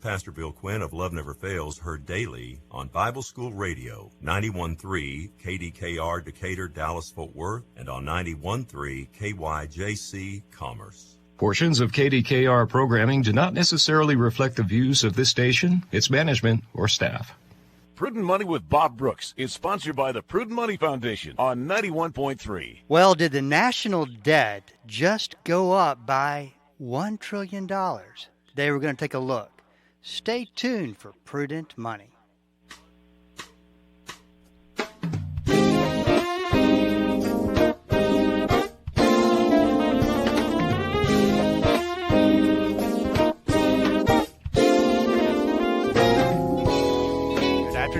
Pastor Bill Quinn of Love Never Fails heard daily on Bible School Radio, 91.3 KDKR Decatur, Dallas, Fort Worth, and on 91.3 KYJC Commerce. Portions of KDKR programming do not necessarily reflect the views of this station, its management, or staff. Prudent Money with Bob Brooks is sponsored by the Prudent Money Foundation on 91.3. Well, did the national debt just go up by $1 trillion? Today we're going to take a look. Stay tuned for Prudent Money.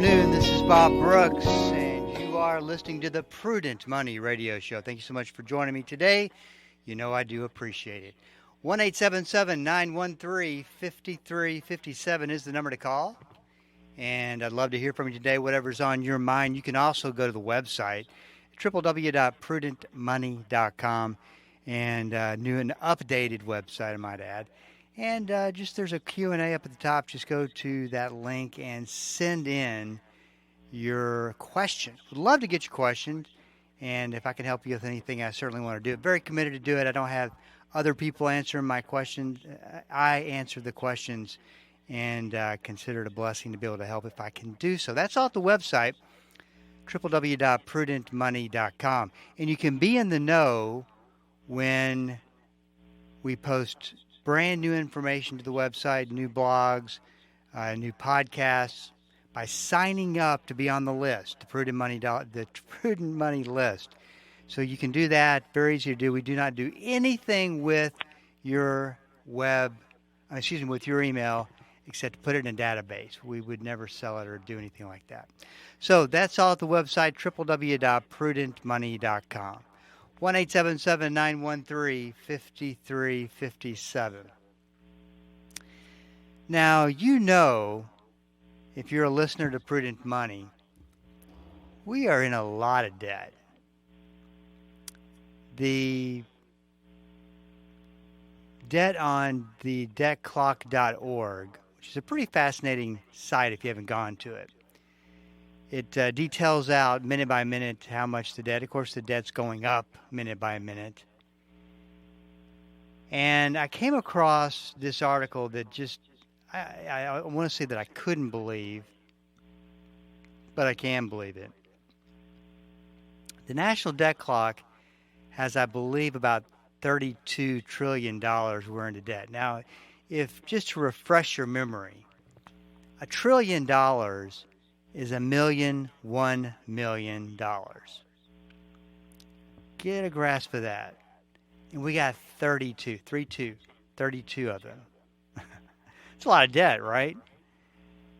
This is Bob Brooks, and you are listening to the Prudent Money Radio Show. Thank you so much for joining me today. You know I do appreciate it. 1-877-913-5357 is the number to call, and I'd love to hear from you today, whatever's on your mind. You can also go to the website, www.prudentmoney.com, and new and updated website, I might add. And just there's a Q&A up at the top. Just go to that link and send in your question. Would love to get your question, and if I can help you with anything, I certainly want to do it. Very committed to do it. I don't have other people answering my questions. I answer the questions, and consider it a blessing to be able to help if I can do so. That's all at the website, www.prudentmoney.com. And you can be in the know when we post brand new information to the website, new blogs, new podcasts, by signing up to be on the list, the Prudent Money list. So you can do that. Very easy to do. We do not do anything with your with your email, except to put it in a database. We would never sell it or do anything like that. So that's all at the website, www.prudentmoney.com. 1-877-913-5357. Now, you know, if you're a listener to Prudent Money, we are in a lot of debt. The debt on the debtclock.org, which is a pretty fascinating site if you haven't gone to it. It details out minute by minute how much the debt. Of course, the debt's going up minute by minute. And I came across this article that just, I want to say that I couldn't believe, but I can believe it. The national debt clock has, I believe, about $32 trillion we're into debt. Now, if just to refresh your memory, $1 trillion is $1 million. Get a grasp of that. And we got 32 of them. It's a lot of debt, right?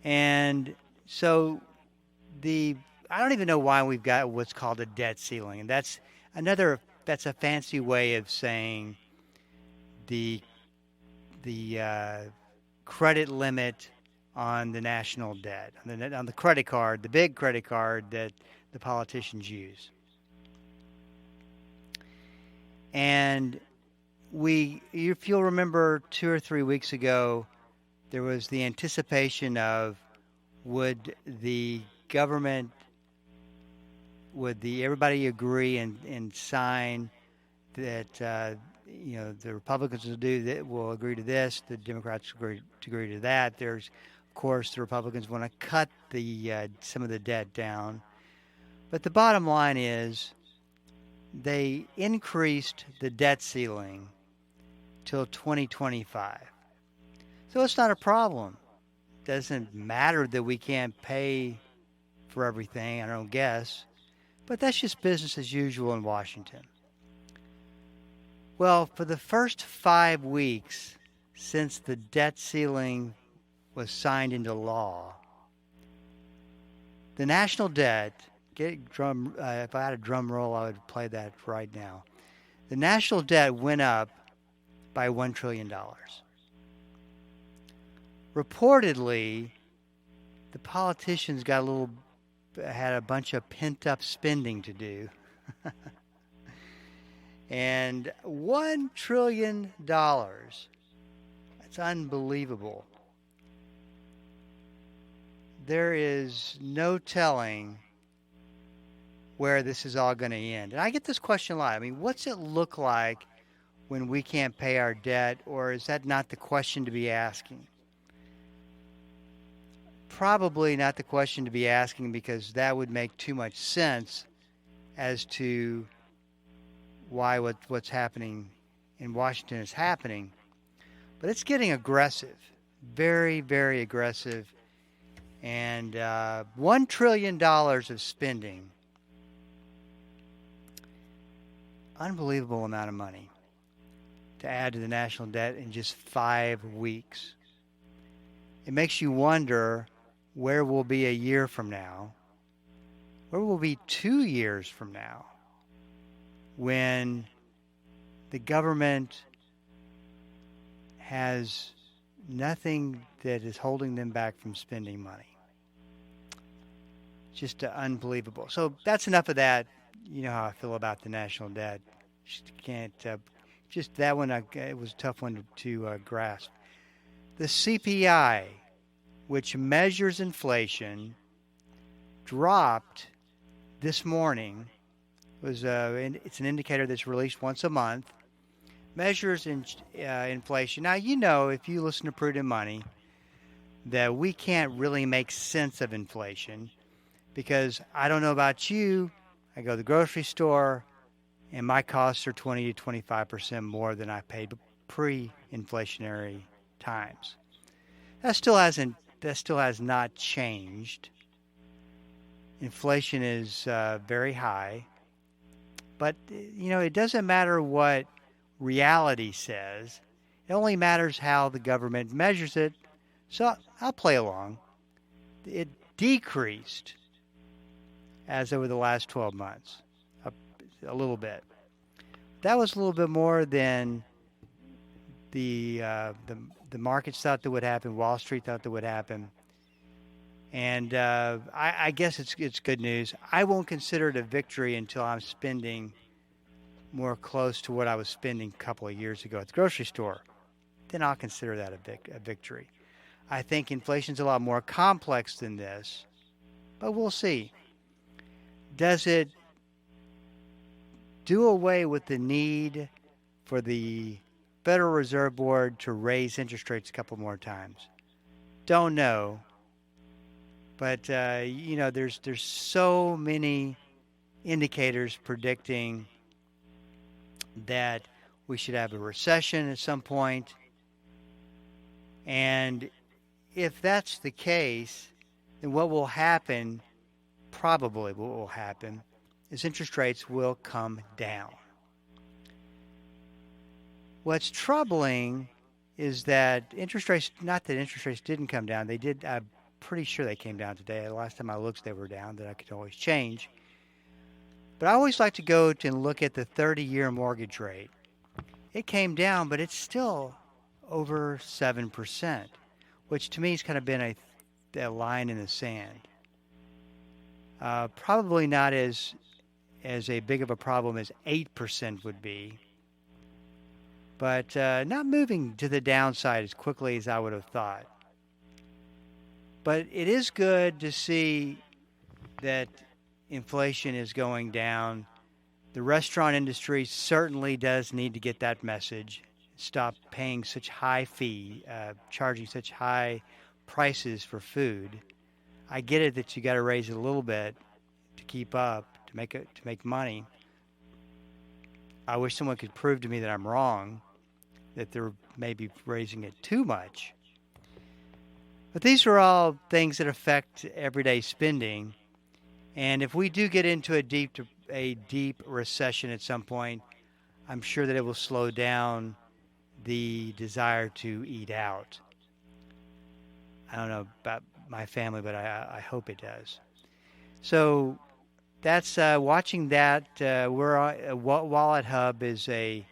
And so I don't even know why we've got what's called a debt ceiling. And that's a fancy way of saying the credit limit on the national debt, on the credit card, the big credit card that the politicians use. And if you'll remember 2 or 3 weeks ago, there was the anticipation of would everybody agree and sign that the Republicans will agree to this, the Democrats agree to that. There's, of course, the Republicans want to cut some of the debt down. But the bottom line is they increased the debt ceiling till 2025. So it's not a problem. Doesn't matter that we can't pay for everything, I don't guess. But that's just business as usual in Washington. Well, for the first 5 weeks since the debt ceiling was signed into law, the national debt, if I had a drum roll, I would play that right now. The national debt went up by $1 trillion. Reportedly, the politicians had a bunch of pent-up spending to do. And $1 trillion, that's unbelievable. there is no telling where this is all going to end. And I get this question a lot. I mean, what's it look like when we can't pay our debt, or is that not the question to be asking? Probably not the question to be asking, because that would make too much sense as to why what's happening in Washington is happening. But it's getting aggressive, very, very aggressive. And $1 trillion of spending, unbelievable amount of money to add to the national debt in just 5 weeks. It makes you wonder where we'll be a year from now, where we'll be 2 years from now, when the government has nothing that is holding them back from spending money. Just unbelievable. So that's enough of that. You know how I feel about the national debt. Just can't. Just that one. It was a tough one to grasp. The CPI, which measures inflation, dropped this morning. It's an indicator that's released once a month. Measures inflation. Now, you know, if you listen to Prudent Money, that we can't really make sense of inflation, because I don't know about you. I go to the grocery store, and my costs are 20 to 25% more than I paid pre-inflationary times. That still has not changed. Inflation is very high, but you know, it doesn't matter what reality says. It only matters how the government measures it. So I'll play along. It decreased as over the last 12 months, a little bit. That was a little bit more than the markets thought that would happen. Wall Street thought that would happen. And I guess it's good news. I won't consider it a victory until I'm spending more close to what I was spending a couple of years ago at the grocery store. Then I'll consider that a victory. I think inflation's a lot more complex than this, but we'll see. Does it do away with the need for the Federal Reserve Board to raise interest rates a couple more times? Don't know. But, you know, there's so many indicators predicting that we should have a recession at some point. And if that's the case, then what will happen, probably what will happen, is interest rates will come down. What's troubling is that not that interest rates didn't come down. They did. I'm pretty sure they came down today. The last time I looked, they were down. That I could always change. But I always like to go and look at the 30-year mortgage rate. It came down, but it's still over 7%, which to me has kind of been a line in the sand. Probably not as a big of a problem as 8% would be, but not moving to the downside as quickly as I would have thought. But it is good to see that inflation is going down. The restaurant industry certainly does need to get that message. Stop paying such high charging such high prices for food. I get it that you got to raise it a little bit to keep up, to make money. I wish someone could prove to me that I'm wrong, that they're maybe raising it too much. But these are all things that affect everyday spending. And if we do get into a deep recession at some point, I'm sure that it will slow down the desire to eat out. I don't know about my family, but I hope it does. So that's watching that. Wallet Hub is a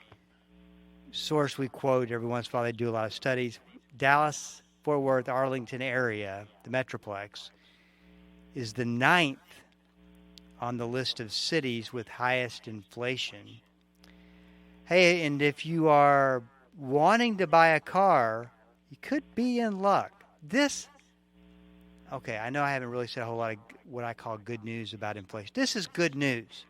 source we quote every once in a while. They do a lot of studies. Dallas, Fort Worth, Arlington area, the Metroplex, is the 9th on the list of cities with highest inflation. Hey, and if you are wanting to buy a car, you could be in luck. Okay, I know I haven't really said a whole lot of what I call good news about inflation. This is good news.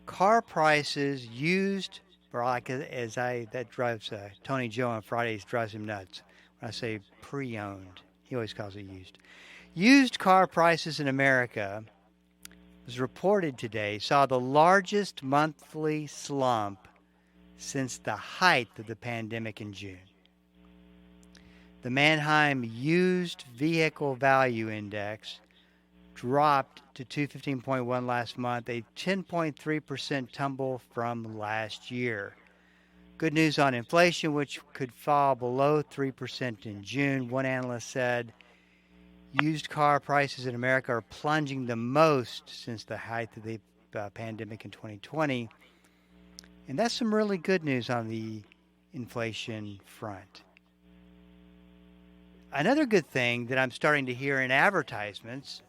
Car prices used, or like that drives Tony Joe on Fridays, drives him nuts when I say pre-owned. He always calls it used. Used car prices in America, was reported today, saw the largest monthly slump since the height of the pandemic in June. The Manheim Used Vehicle Value Index dropped to 215.1 last month, a 10.3% tumble from last year. Good news on inflation, which could fall below 3% in June. One analyst said used car prices in America are plunging the most since the height of the pandemic in 2020. And that's some really good news on the inflation front. Another good thing that I'm starting to hear in advertisements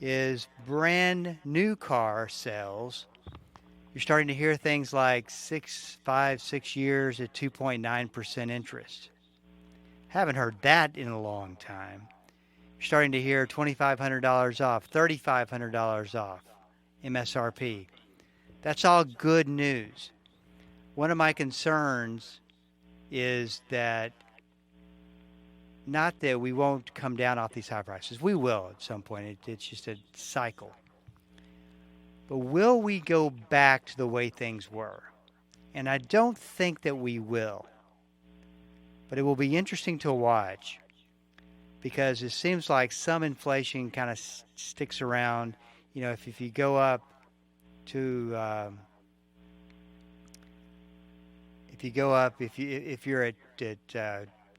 is brand new car sales. You're starting to hear things like 6 years at 2.9% interest. Haven't heard that in a long time. You're starting to hear $2,500 off, $3,500 off MSRP. That's all good news. One of my concerns is that not that we won't come down off these high prices. We will at some point. It's just a cycle. But will we go back to the way things were? And I don't think that we will. But it will be interesting to watch because it seems like some inflation kind of sticks around. You know, if you go up to if you're at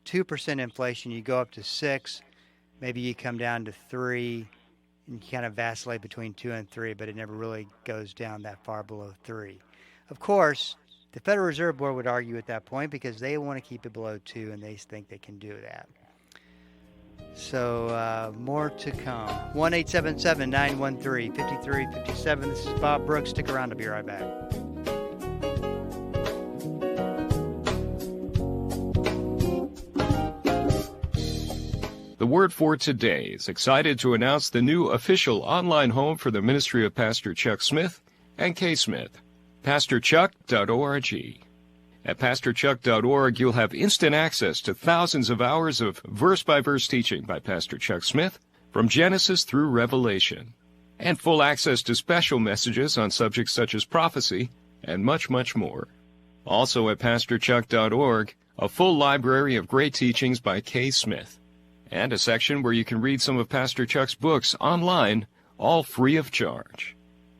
2% inflation, you go up to 6, maybe you come down to 3, and you kind of vacillate between 2 and 3, but it never really goes down that far below 3. Of course, the Federal Reserve Board would argue at that point because they want to keep it below 2, and they think they can do that. So more to come. 1-877-913-5357. This is Bob Brooks. Stick around. I'll be right back. The Word for Today is excited to announce the new official online home for the ministry of Pastor Chuck Smith and Kay Smith, pastorchuck.org. At pastorchuck.org, you'll have instant access to thousands of hours of verse-by-verse teaching by Pastor Chuck Smith from Genesis through Revelation, and full access to special messages on subjects such as prophecy and much, much more. Also at pastorchuck.org, a full library of great teachings by Kay Smith, and a section where you can read some of Pastor Chuck's books online, all free of charge.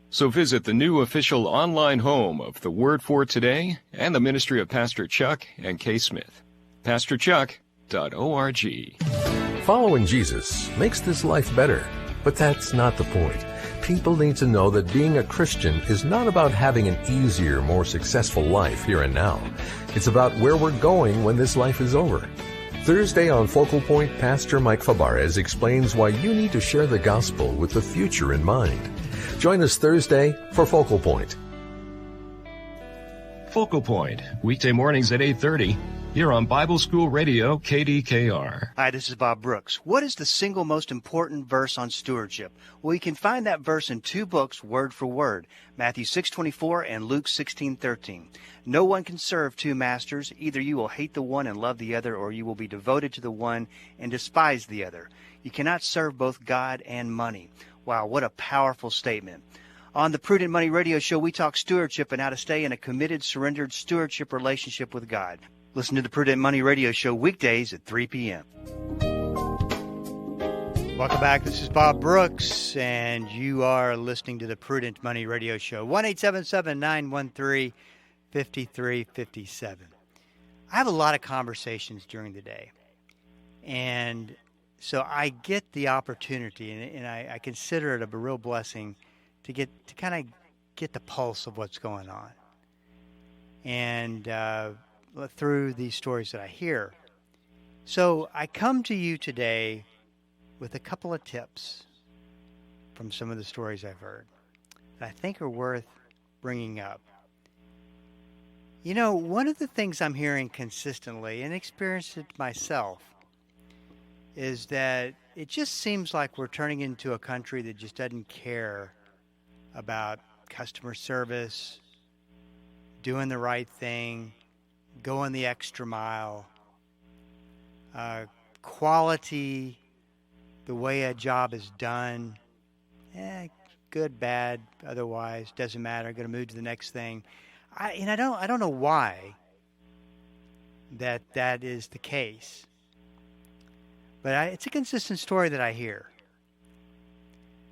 So visit the new official online home of the Word for Today and the ministry of Pastor Chuck and Kay Smith, pastorchuck.org. Following Jesus makes this life better, but that's not the point. People need to know that being a Christian is not about having an easier, more successful life here and now. It's about where we're going when this life is over. Thursday on Focal Point, Pastor Mike Fabarez explains why you need to share the gospel with the future in mind. Join us Thursday for Focal Point. Focal Point, weekday mornings at 8:30, here on Bible School Radio, KDKR. Hi, this is Bob Brooks. What is the single most important verse on stewardship? Well, you can find that verse in 2 books, word for word, Matthew 6:24 and Luke 16:13. No one can serve 2 masters. Either you will hate the one and love the other, or you will be devoted to the one and despise the other. You cannot serve both God and money. Wow, what a powerful statement. On the Prudent Money Radio Show, we talk stewardship and how to stay in a committed, surrendered stewardship relationship with God. Listen to the Prudent Money Radio Show weekdays at 3 p.m. Welcome back. This is Bob Brooks, and you are listening to the Prudent Money Radio Show. 1-877-913-5357. I have a lot of conversations during the day, and so I get the opportunity, and I consider it a real blessing to kind of get the pulse of what's going on, and through these stories that I hear. So I come to you today with a couple of tips from some of the stories I've heard that I think are worth bringing up. You know, one of the things I'm hearing consistently, and experienced it myself, is that it just seems like we're turning into a country that just doesn't care about customer service, doing the right thing, going the extra mile, quality, the way a job is done, good, bad, otherwise, doesn't matter, going to move to the next thing. I don't know why that is the case. But it's a consistent story that I hear.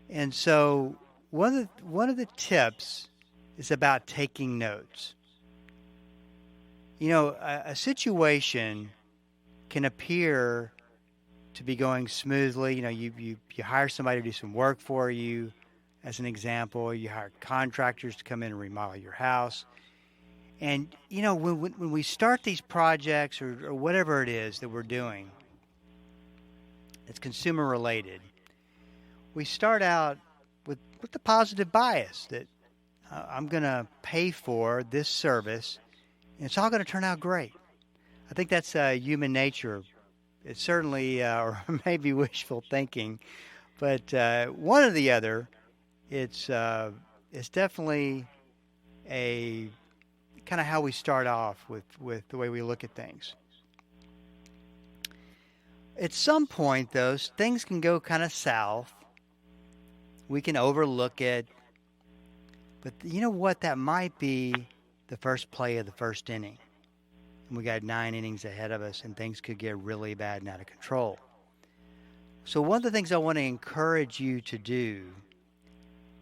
And so one of the tips is about taking notes. You know, a situation can appear to be going smoothly. You know, you hire somebody to do some work for you, as an example. You hire contractors to come in and remodel your house. And, you know, when we start these projects or whatever it is that we're doing, it's consumer related, we start out with the positive bias that I'm going to pay for this service and it's all going to turn out great. I think that's human nature. It's certainly, or maybe wishful thinking, but one or the other, it's definitely a kind of how we start off with the way we look at things. At some point, though, things can go kind of south. We can overlook it. But you know what? That might be the first play of the first inning. And we got 9 innings ahead of us, and things could get really bad and out of control. So one of the things I want to encourage you to do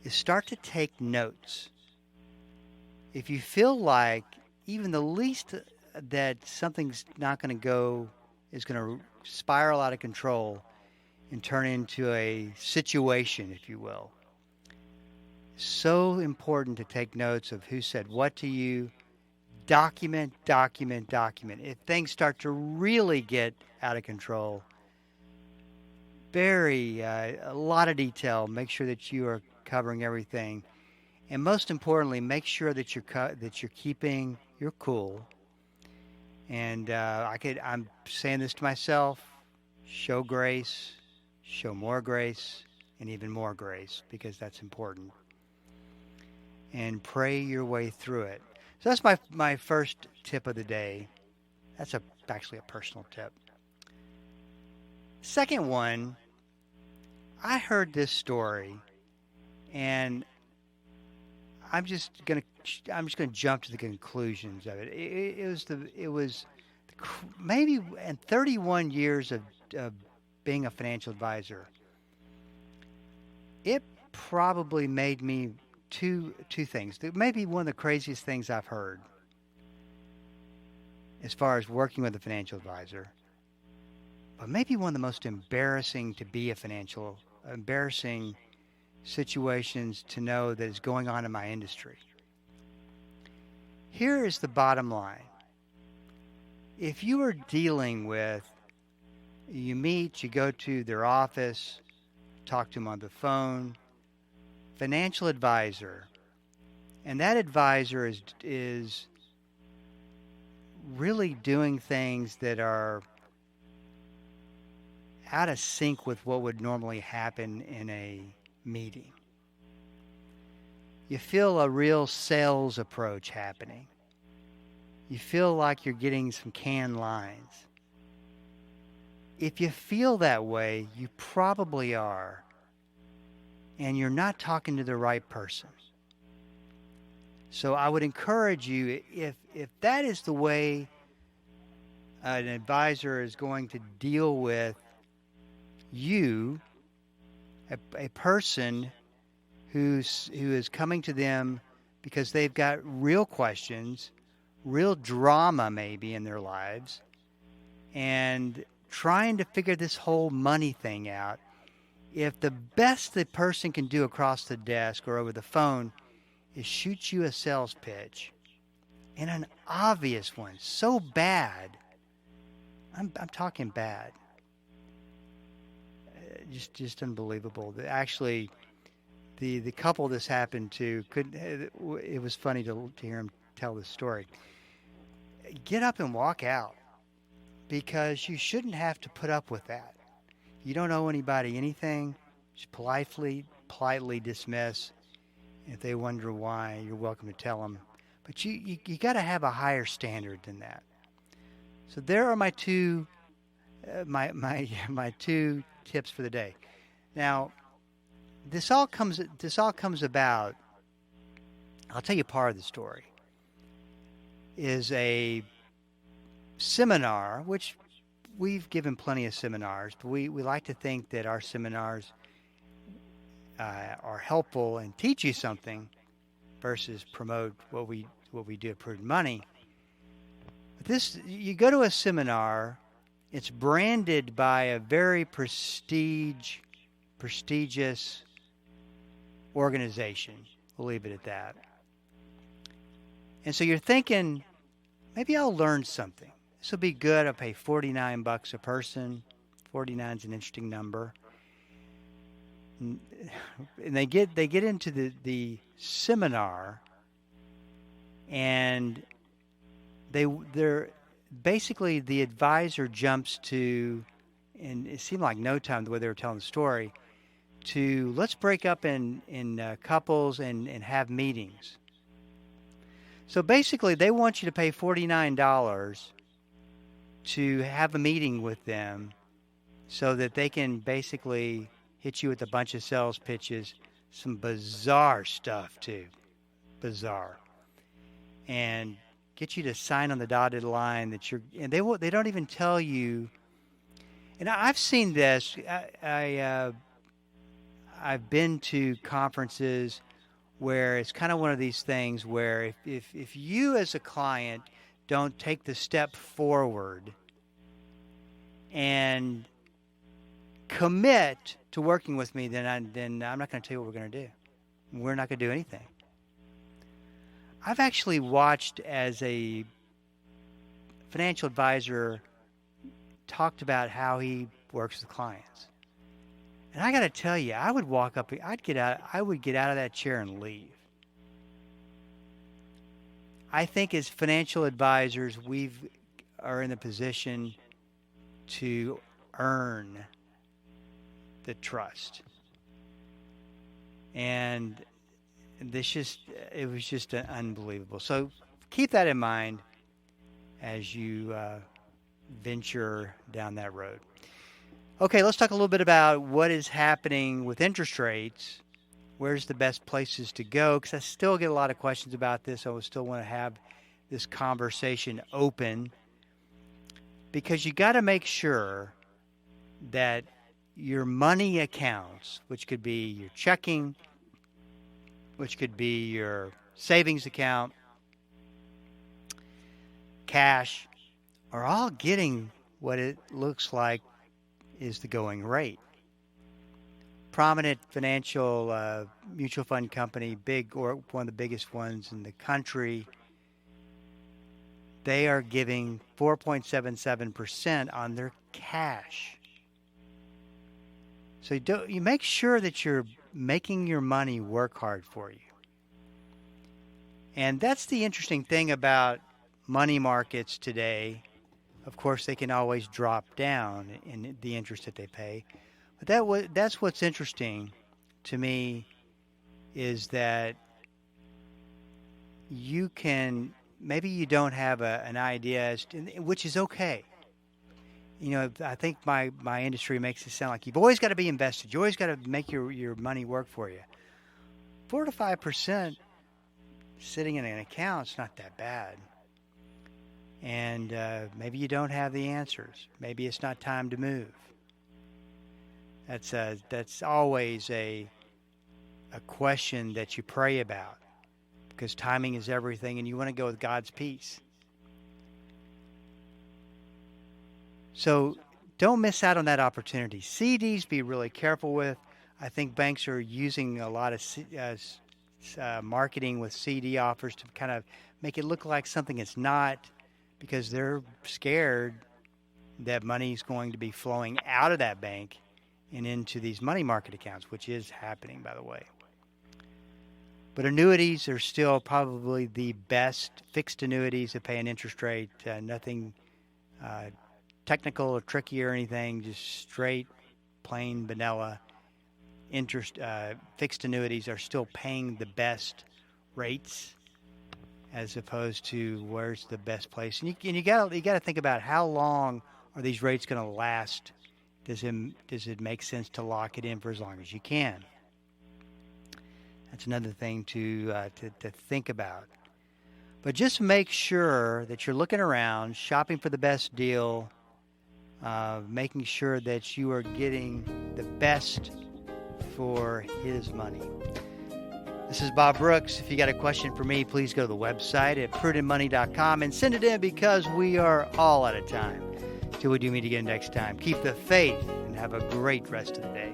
is start to take notes. If you feel like even the least that something's not going to go, is going to spiral out of control and turn into a situation, if you will. So important to take notes of who said what to you. Document. If things start to really get out of control, bury a lot of detail. Make sure that you are covering everything, and most importantly, make sure that you're keeping your cool. And I'm saying this to myself: show grace, show more grace, and even more grace, because that's important. And pray your way through it. So that's my first tip of the day. That's actually a personal tip. Second one, I heard this story, and I'm just gonna jump to the conclusions of it. It was maybe in 31 years of being a financial advisor, it probably made me two things. Maybe one of the craziest things I've heard as far as working with a financial advisor, but maybe one of the most embarrassing situations to know that is going on in my industry. Here is the bottom line. If you are dealing with, you go to their office, talk to them on the phone, financial advisor, and that advisor is really doing things that are out of sync with what would normally happen in a meeting. You feel a real sales approach happening. You feel like you're getting some canned lines. If you feel that way, you probably are, and you're not talking to the right person. So I would encourage you, if that is the way an advisor is going to deal with you, a person who is coming to them because they've got real questions, real drama maybe in their lives, and trying to figure this whole money thing out, if the best the person can do across the desk or over the phone is shoot you a sales pitch, and an obvious one, so bad, I'm talking bad, just unbelievable. Actually, the couple this happened to, it was funny to hear him tell this story. Get up and walk out, because you shouldn't have to put up with that. You don't owe anybody anything. Just politely dismiss. If they wonder why, you're welcome to tell them. But you got to have a higher standard than that. So there are my two my two tips for the day. Now, this all comes about. I'll tell you part of the story. Is a seminar, which we've given plenty of seminars, but we like to think that our seminars are helpful and teach you something versus promote what we do at Prudent Money. But this, you go to a seminar, it's branded by a very prestigious organization. We'll leave it at that. And so you're thinking, maybe I'll learn something. This will be good. I'll pay $49 a person. 49 is an interesting number. And they get into the seminar, and they're basically, the advisor jumps to, and it seemed like no time the way they were telling the story, to let's break up in couples and have meetings. So basically, they want you to pay $49 to have a meeting with them so that they can basically hit you with a bunch of sales pitches, some bizarre stuff too, bizarre, and get you to sign on the dotted line that you're, and they don't even tell you. And I've seen this. I've been to conferences where it's kind of one of these things where if you as a client don't take the step forward and commit to working with me, then I'm not going to tell you what we're going to do. We're not going to do anything. I've actually watched as a financial advisor talked about how he works with clients. And I got to tell you, I would get out of that chair and leave. I think as financial advisors, we are in the position to earn the trust. And it was just unbelievable. So keep that in mind as you venture down that road. Okay, let's talk a little bit about what is happening with interest rates. Where's the best places to go? Because I still get a lot of questions about this. I still want to have this conversation open, because you got to make sure that your money accounts, which could be your checking, which could be your savings account, cash, are all getting what it looks like is the going rate. Prominent financial mutual fund company, one of the biggest ones in the country, they are giving 4.77% on their cash. So you make sure that you're making your money work hard for you. And that's the interesting thing about money markets today. Of course, they can always drop down in the interest that they pay. But that's what's interesting to me, is that maybe you don't have an idea, which is okay. You know, I think my industry makes it sound like you've always got to be invested. You always got to make your money work for you. 4 to 5% sitting in an account's not that bad. And maybe you don't have the answers. Maybe it's not time to move. That's always a question that you pray about, because timing is everything, and you want to go with God's peace. So don't miss out on that opportunity. CDs, be really careful with. I think banks are using a lot of marketing with CD offers to kind of make it look like something it's not, because they're scared that money's going to be flowing out of that bank and into these money market accounts, which is happening, by the way. But annuities are still probably the best. Fixed annuities that pay an interest rate, nothing technical or tricky or anything, just straight plain vanilla interest fixed annuities are still paying the best rates, as opposed to where's the best place. And you got to think about how long are these rates going to last. Does it make sense to lock it in for as long as you can? That's another thing to think about. But just make sure that you're looking around, shopping for the best deal, making sure that you are getting the best for his money. This is Bob Brooks. If you got a question for me, please go to the website at prudentmoney.com and send it in, because we are all out of time. Till we do meet again next time, keep the faith and have a great rest of the day.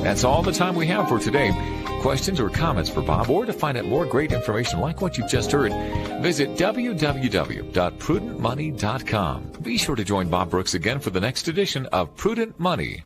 That's all the time we have for today. Questions or comments for Bob, or to find out more great information like what you've just heard, visit www.prudentmoney.com. Be sure to join Bob Brooks again for the next edition of Prudent Money.